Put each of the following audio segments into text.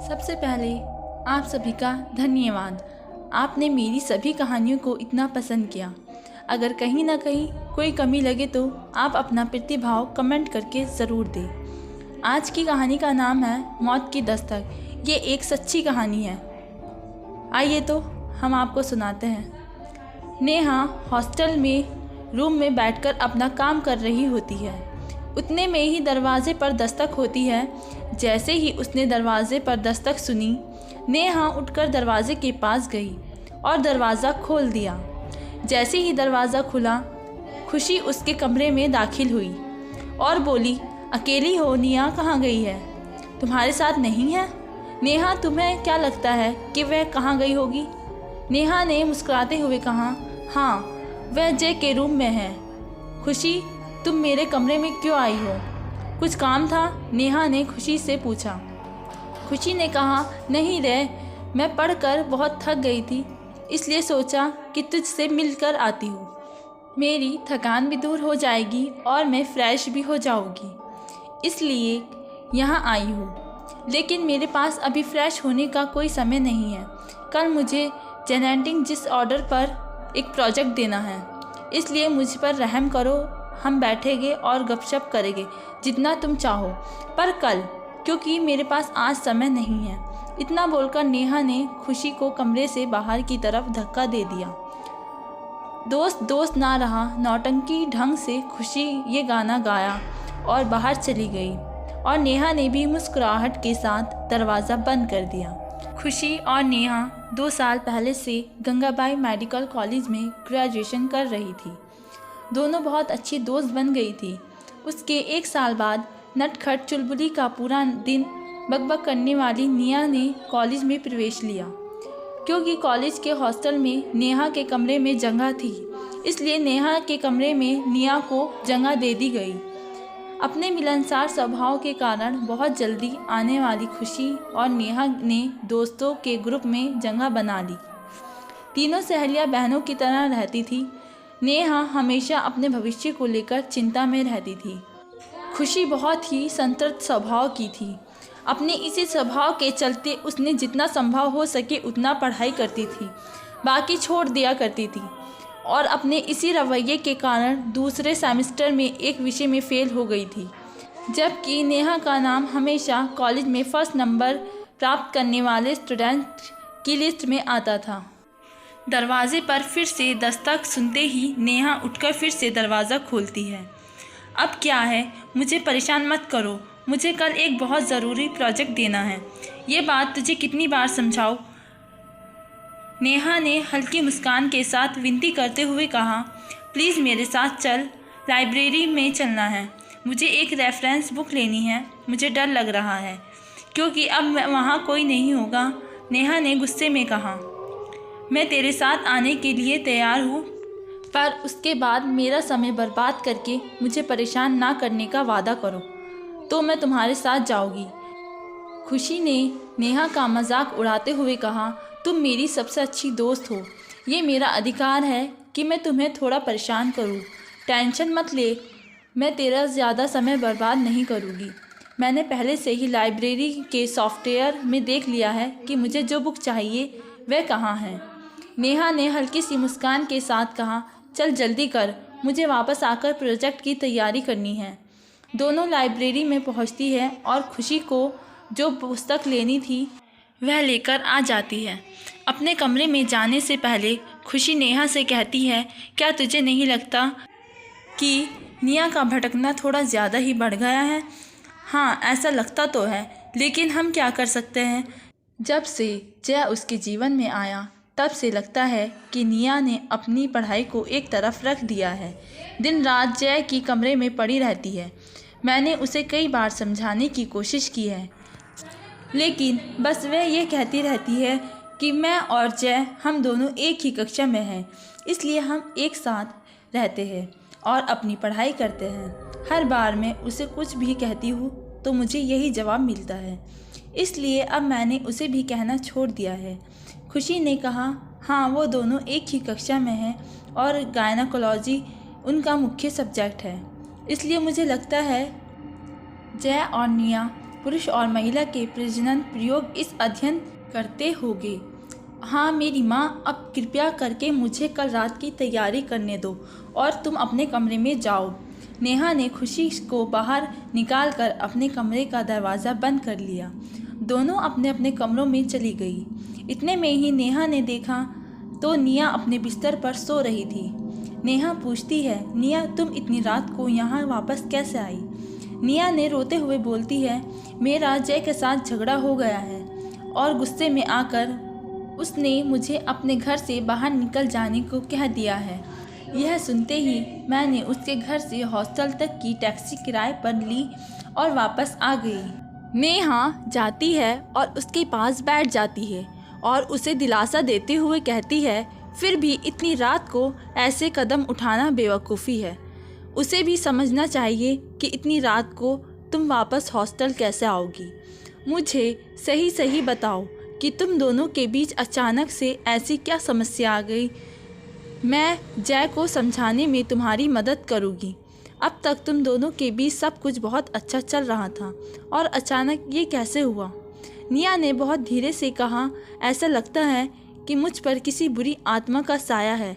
सबसे पहले आप सभी का धन्यवाद। आपने मेरी सभी कहानियों को इतना पसंद किया। अगर कहीं ना कहीं कोई कमी लगे तो आप अपना प्रतिभाव कमेंट करके ज़रूर दें। आज की कहानी का नाम है मौत की दस्तक। ये एक सच्ची कहानी है। आइए तो हम आपको सुनाते हैं। नेहा हॉस्टल में रूम में बैठकर अपना काम कर रही होती है। उतने में ही दरवाजे पर दस्तक होती है। जैसे ही उसने दरवाजे पर दस्तक सुनी, नेहा उठकर दरवाजे के पास गई और दरवाज़ा खोल दिया। जैसे ही दरवाज़ा खुला, खुशी उसके कमरे में दाखिल हुई और बोली, अकेली हो? निया कहाँ गई है? तुम्हारे साथ नहीं है? नेहा, तुम्हें क्या लगता है कि वह कहाँ गई होगी? नेहा ने मुस्कुराते हुए कहा, हाँ, वह जय के रूम में है। खुशी, तुम मेरे कमरे में क्यों आई हो? कुछ काम था? नेहा ने खुशी से पूछा। खुशी ने कहा, नहीं रे, मैं पढ़कर बहुत थक गई थी, इसलिए सोचा कि तुझसे मिलकर आती हूँ। मेरी थकान भी दूर हो जाएगी और मैं फ्रेश भी हो जाऊँगी, इसलिए यहाँ आई हूँ। लेकिन मेरे पास अभी फ्रेश होने का कोई समय नहीं है। कल मुझे जेनेटिक डिसऑर्डर पर एक प्रोजेक्ट देना है, इसलिए मुझ पर रहम करो। हम बैठेंगे और गपशप करेंगे जितना तुम चाहो, पर कल, क्योंकि मेरे पास आज समय नहीं है। इतना बोलकर नेहा ने खुशी को कमरे से बाहर की तरफ धक्का दे दिया। दोस्त दोस्त ना रहा, नौटंकी ढंग से खुशी ये गाना गाया और बाहर चली गई और नेहा ने भी मुस्कुराहट के साथ दरवाज़ा बंद कर दिया। खुशी और नेहा 2 साल पहले से गंगाबाई मेडिकल कॉलेज में ग्रेजुएशन कर रही थी। दोनों बहुत अच्छी दोस्त बन गई थी। उसके 1 साल बाद नटखट चुलबुली का पूरा दिन बकबक करने वाली निया ने कॉलेज में प्रवेश लिया। क्योंकि कॉलेज के हॉस्टल में नेहा के कमरे में जगह थी, इसलिए नेहा के कमरे में निया को जगह दे दी गई। अपने मिलनसार स्वभाव के कारण बहुत जल्दी आने वाली खुशी और नेहा ने दोस्तों के ग्रुप में जगह बना ली। तीनों सहेलियां बहनों की तरह रहती थी। नेहा हमेशा अपने भविष्य को लेकर चिंता में रहती थी। खुशी बहुत ही संतृप्त स्वभाव की थी। अपने इसी स्वभाव के चलते उसने जितना संभव हो सके उतना पढ़ाई करती थी, बाकी छोड़ दिया करती थी। और अपने इसी रवैये के कारण दूसरे सेमेस्टर में एक विषय में फेल हो गई थी, जबकि नेहा का नाम हमेशा कॉलेज में फर्स्ट नंबर प्राप्त करने वाले स्टूडेंट की लिस्ट में आता था। दरवाजे पर फिर से दस्तक सुनते ही नेहा उठकर फिर से दरवाज़ा खोलती है। अब क्या है, मुझे परेशान मत करो, मुझे कल एक बहुत ज़रूरी प्रोजेक्ट देना है। ये बात तुझे कितनी बार समझाऊं? नेहा ने हल्की मुस्कान के साथ विनती करते हुए कहा, प्लीज़ मेरे साथ चल, लाइब्रेरी में चलना है। मुझे एक रेफरेंस बुक लेनी है। मुझे डर लग रहा है क्योंकि अब वहाँ कोई नहीं होगा। नेहा ने गुस्से में कहा, मैं तेरे साथ आने के लिए तैयार हूँ, पर उसके बाद मेरा समय बर्बाद करके मुझे परेशान ना करने का वादा करो तो मैं तुम्हारे साथ जाऊँगी। खुशी ने नेहा का मजाक उड़ाते हुए कहा, तुम मेरी सबसे अच्छी दोस्त हो, ये मेरा अधिकार है कि मैं तुम्हें थोड़ा परेशान करूँ। टेंशन मत ले, मैं तेरा ज़्यादा समय बर्बाद नहीं करूँगी। मैंने पहले से ही लाइब्रेरी के सॉफ्टवेयर में देख लिया है कि मुझे जो बुक चाहिए वह कहाँ है। नेहा ने हल्की सी मुस्कान के साथ कहा, चल जल्दी कर, मुझे वापस आकर प्रोजेक्ट की तैयारी करनी है। दोनों लाइब्रेरी में पहुंचती है और खुशी को जो पुस्तक लेनी थी वह लेकर आ जाती है। अपने कमरे में जाने से पहले खुशी नेहा से कहती है, क्या तुझे नहीं लगता कि निया का भटकना थोड़ा ज़्यादा ही बढ़ गया है? हाँ, ऐसा लगता तो है, लेकिन हम क्या कर सकते हैं। जब से जय उसके जीवन में आया तब से लगता है कि निया ने अपनी पढ़ाई को एक तरफ रख दिया है। दिन रात जय की कमरे में पड़ी रहती है। मैंने उसे कई बार समझाने की कोशिश की है, लेकिन बस वह ये कहती रहती है कि मैं और जय हम दोनों एक ही कक्षा में हैं, इसलिए हम एक साथ रहते हैं और अपनी पढ़ाई करते हैं। हर बार मैं उसे कुछ भी कहती हूँ तो मुझे यही जवाब मिलता है, इसलिए अब मैंने उसे भी कहना छोड़ दिया है। खुशी ने कहा, हाँ, वो दोनों एक ही कक्षा में हैं और गायनाकोलॉजी उनका मुख्य सब्जेक्ट है, इसलिए मुझे लगता है जय और निया पुरुष और महिला के प्रजनन प्रयोग इस अध्ययन करते होगे। हाँ मेरी माँ, अब कृपया करके मुझे कल रात की तैयारी करने दो और तुम अपने कमरे में जाओ। नेहा ने खुशी को बाहर निकालकर अपने कमरे का दरवाज़ा बंद कर लिया। दोनों अपने अपने कमरों में चली गई। इतने में ही नेहा ने देखा तो निया अपने बिस्तर पर सो रही थी। नेहा पूछती है, निया तुम इतनी रात को यहाँ वापस कैसे आई? निया ने रोते हुए बोलती है, मेरा जय के साथ झगड़ा हो गया है और गुस्से में आकर उसने मुझे अपने घर से बाहर निकल जाने को कह दिया है। यह सुनते ही मैंने उसके घर से हॉस्टल तक की टैक्सी किराए पर ली और वापस आ गई। नेहा जाती है और उसके पास बैठ जाती है और उसे दिलासा देते हुए कहती है, फिर भी इतनी रात को ऐसे कदम उठाना बेवकूफ़ी है। उसे भी समझना चाहिए कि इतनी रात को तुम वापस हॉस्टल कैसे आओगी। मुझे सही सही बताओ कि तुम दोनों के बीच अचानक से ऐसी क्या समस्या आ गई। मैं जय को समझाने में तुम्हारी मदद करूँगी। अब तक तुम दोनों के बीच सब कुछ बहुत अच्छा चल रहा था और अचानक ये कैसे हुआ? निया ने बहुत धीरे से कहा, ऐसा लगता है कि मुझ पर किसी बुरी आत्मा का साया है।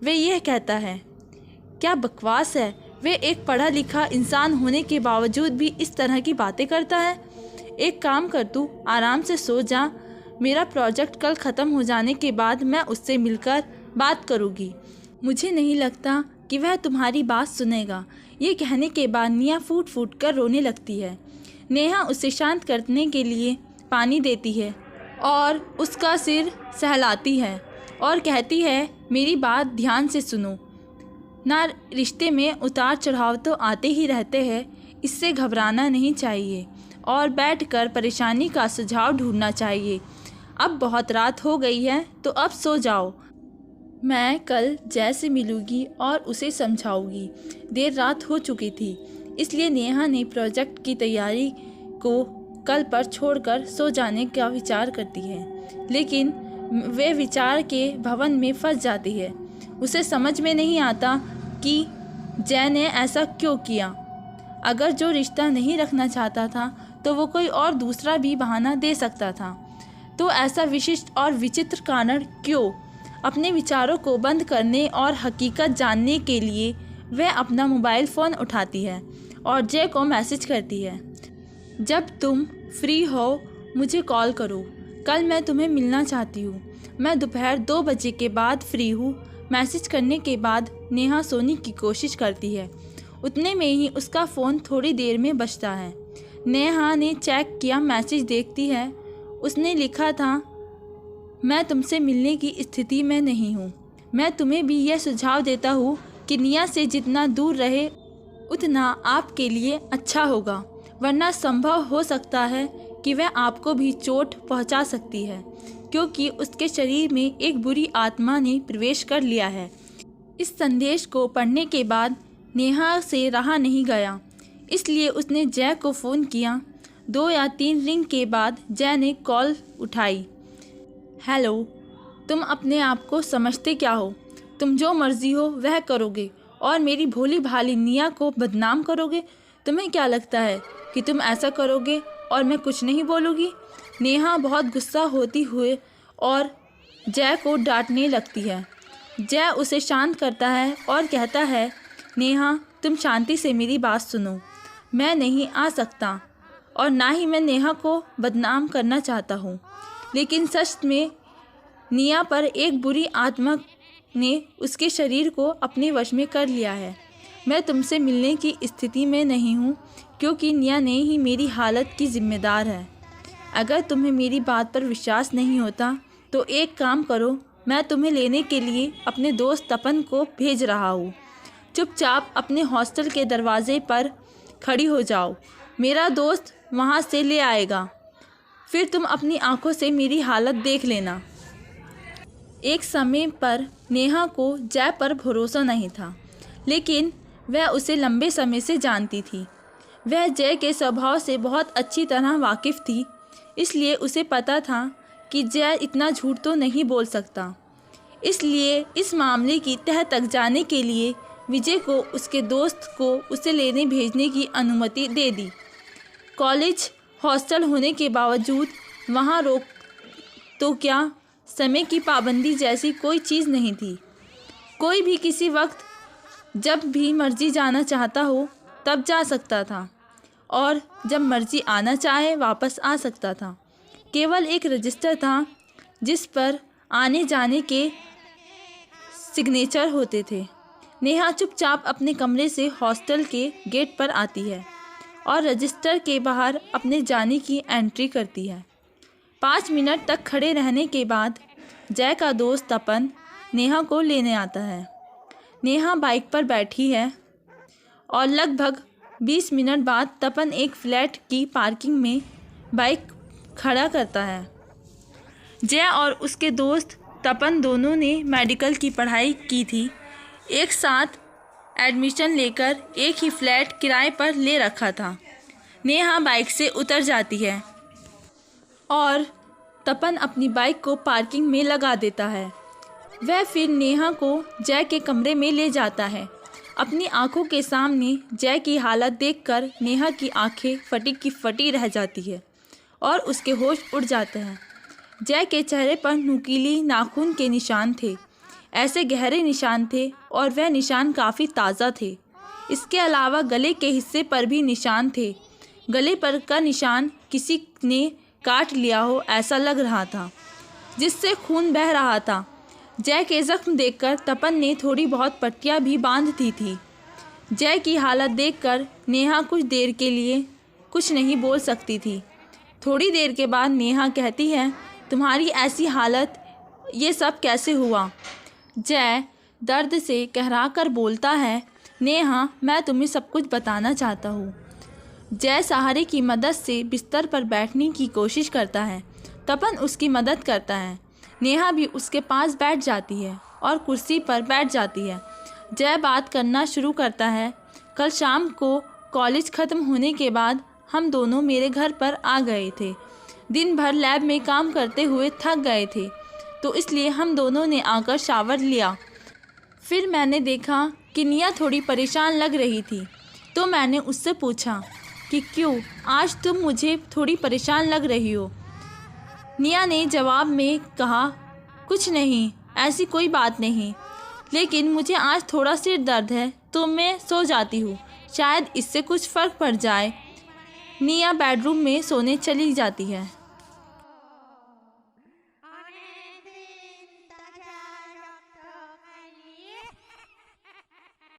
वे यह कहता है, क्या बकवास है। वे एक पढ़ा लिखा इंसान होने के बावजूद भी इस तरह की बातें करता है। एक काम कर, तू आराम से सो जा। मेरा प्रोजेक्ट कल ख़त्म हो जाने के बाद मैं उससे मिलकर बात करूँगी। मुझे नहीं लगता कि वह तुम्हारी बात सुनेगा। ये कहने के बाद निया फूट फूट कर रोने लगती है। नेहा उसे शांत करने के लिए पानी देती है और उसका सिर सहलाती है और कहती है, मेरी बात ध्यान से सुनो ना, रिश्ते में उतार चढ़ाव तो आते ही रहते हैं, इससे घबराना नहीं चाहिए और बैठकर परेशानी का सुझाव ढूंढना चाहिए। अब बहुत रात हो गई है तो अब सो जाओ। मैं कल जय से मिलूँगी और उसे समझाऊंगी। देर रात हो चुकी थी, इसलिए नेहा ने प्रोजेक्ट की तैयारी को कल पर छोड़कर सो जाने का विचार करती है, लेकिन वे विचार के भवन में फंस जाती है। उसे समझ में नहीं आता कि जय ने ऐसा क्यों किया। अगर जो रिश्ता नहीं रखना चाहता था तो वो कोई और दूसरा भी बहाना दे सकता था, तो ऐसा विशिष्ट और विचित्र कारण क्यों? अपने विचारों को बंद करने और हकीकत जानने के लिए वह अपना मोबाइल फ़ोन उठाती है और जय को मैसेज करती है, जब तुम फ्री हो मुझे कॉल करो, कल मैं तुम्हें मिलना चाहती हूँ। मैं दोपहर 2 बजे के बाद फ्री हूँ। मैसेज करने के बाद नेहा सोने की कोशिश करती है। उतने में ही उसका फ़ोन थोड़ी देर में बजता है। नेहा ने चेक किया, मैसेज देखती है। उसने लिखा था, मैं तुमसे मिलने की स्थिति में नहीं हूँ। मैं तुम्हें भी यह सुझाव देता हूँ कि निया से जितना दूर रहे उतना आपके लिए अच्छा होगा, वरना संभव हो सकता है कि वह आपको भी चोट पहुँचा सकती है, क्योंकि उसके शरीर में एक बुरी आत्मा ने प्रवेश कर लिया है। इस संदेश को पढ़ने के बाद नेहा से रहा नहीं गया, इसलिए उसने जय को फ़ोन किया। 2 या 3 रिंग के बाद जय ने कॉल उठाई। हेलो, तुम अपने आप को समझते क्या हो? तुम जो मर्जी हो वह करोगे और मेरी भोली भाली निया को बदनाम करोगे। तुम्हें क्या लगता है कि तुम ऐसा करोगे और मैं कुछ नहीं बोलूँगी? नेहा बहुत गुस्सा होती हुए और जय को डांटने लगती है। जय उसे शांत करता है और कहता है, नेहा तुम शांति से मेरी बात सुनो। मैं नहीं आ सकता और ना ही मैं नेहा को बदनाम करना चाहता हूँ, लेकिन सच में निया पर एक बुरी आत्मा ने उसके शरीर को अपने वश में कर लिया है। मैं तुमसे मिलने की स्थिति में नहीं हूँ, क्योंकि निया ने ही मेरी हालत की जिम्मेदार है। अगर तुम्हें मेरी बात पर विश्वास नहीं होता तो एक काम करो, मैं तुम्हें लेने के लिए अपने दोस्त तपन को भेज रहा हूँ। चुपचाप अपने हॉस्टल के दरवाजे पर खड़ी हो जाओ, मेरा दोस्त वहाँ से ले आएगा, फिर तुम अपनी आंखों से मेरी हालत देख लेना। एक समय पर नेहा को जय पर भरोसा नहीं था, लेकिन वह उसे लंबे समय से जानती थी। वह जय के स्वभाव से बहुत अच्छी तरह वाकिफ़ थी, इसलिए उसे पता था कि जय इतना झूठ तो नहीं बोल सकता। इसलिए इस मामले की तह तक जाने के लिए विजय को उसके दोस्त को उसे लेने भेजने की अनुमति दे दी। कॉलेज हॉस्टल होने के बावजूद वहाँ रोक तो क्या, समय की पाबंदी जैसी कोई चीज़ नहीं थी। कोई भी किसी वक्त जब भी मर्जी जाना चाहता हो तब जा सकता था और जब मर्जी आना चाहे वापस आ सकता था। केवल एक रजिस्टर था जिस पर आने जाने के सिग्नेचर होते थे। नेहा चुपचाप अपने कमरे से हॉस्टल के गेट पर आती है और रजिस्टर के बाहर अपने जाने की एंट्री करती है। 5 मिनट तक खड़े रहने के बाद जय का दोस्त तपन नेहा को लेने आता है। नेहा बाइक पर बैठी है और लगभग 20 मिनट बाद तपन एक फ्लैट की पार्किंग में बाइक खड़ा करता है। जय और उसके दोस्त तपन दोनों ने मेडिकल की पढ़ाई की थी। एक साथ एडमिशन लेकर एक ही फ्लैट किराए पर ले रखा था। नेहा बाइक से उतर जाती है और तपन अपनी बाइक को पार्किंग में लगा देता है। वह फिर नेहा को जय के कमरे में ले जाता है। अपनी आंखों के सामने जय की हालत देखकर नेहा की आंखें फटी की फटी रह जाती है और उसके होश उड़ जाते हैं। जय के चेहरे पर नुकीली नाखून के निशान थे। ऐसे गहरे निशान थे और वह निशान काफ़ी ताज़ा थे। इसके अलावा गले के हिस्से पर भी निशान थे। गले पर का निशान किसी ने काट लिया हो ऐसा लग रहा था, जिससे खून बह रहा था। जय के ज़ख्म देखकर तपन ने थोड़ी बहुत पट्टियाँ भी बांध दी थी। जय की हालत देखकर नेहा कुछ देर के लिए कुछ नहीं बोल सकती थी। थोड़ी देर के बाद नेहा कहती है, तुम्हारी ऐसी हालत, ये सब कैसे हुआ? जय दर्द से कहरा कर बोलता है, नेहा मैं तुम्हें सब कुछ बताना चाहता हूँ। जय सहारे की मदद से बिस्तर पर बैठने की कोशिश करता है। तपन उसकी मदद करता है। नेहा भी उसके पास बैठ जाती है और कुर्सी पर बैठ जाती है। जय बात करना शुरू करता है, कल शाम को कॉलेज ख़त्म होने के बाद हम दोनों मेरे घर पर आ गए थे। दिन भर लैब में काम करते हुए थक गए थे, तो इसलिए हम दोनों ने आकर शावर लिया। फिर मैंने देखा कि निया थोड़ी परेशान लग रही थी, तो मैंने उससे पूछा कि क्यों आज तुम मुझे थोड़ी परेशान लग रही हो। निया ने जवाब में कहा, कुछ नहीं, ऐसी कोई बात नहीं, लेकिन मुझे आज थोड़ा सिर दर्द है तो मैं सो जाती हूँ, शायद इससे कुछ फ़र्क पड़ जाए। निया बेडरूम में सोने चली जाती है।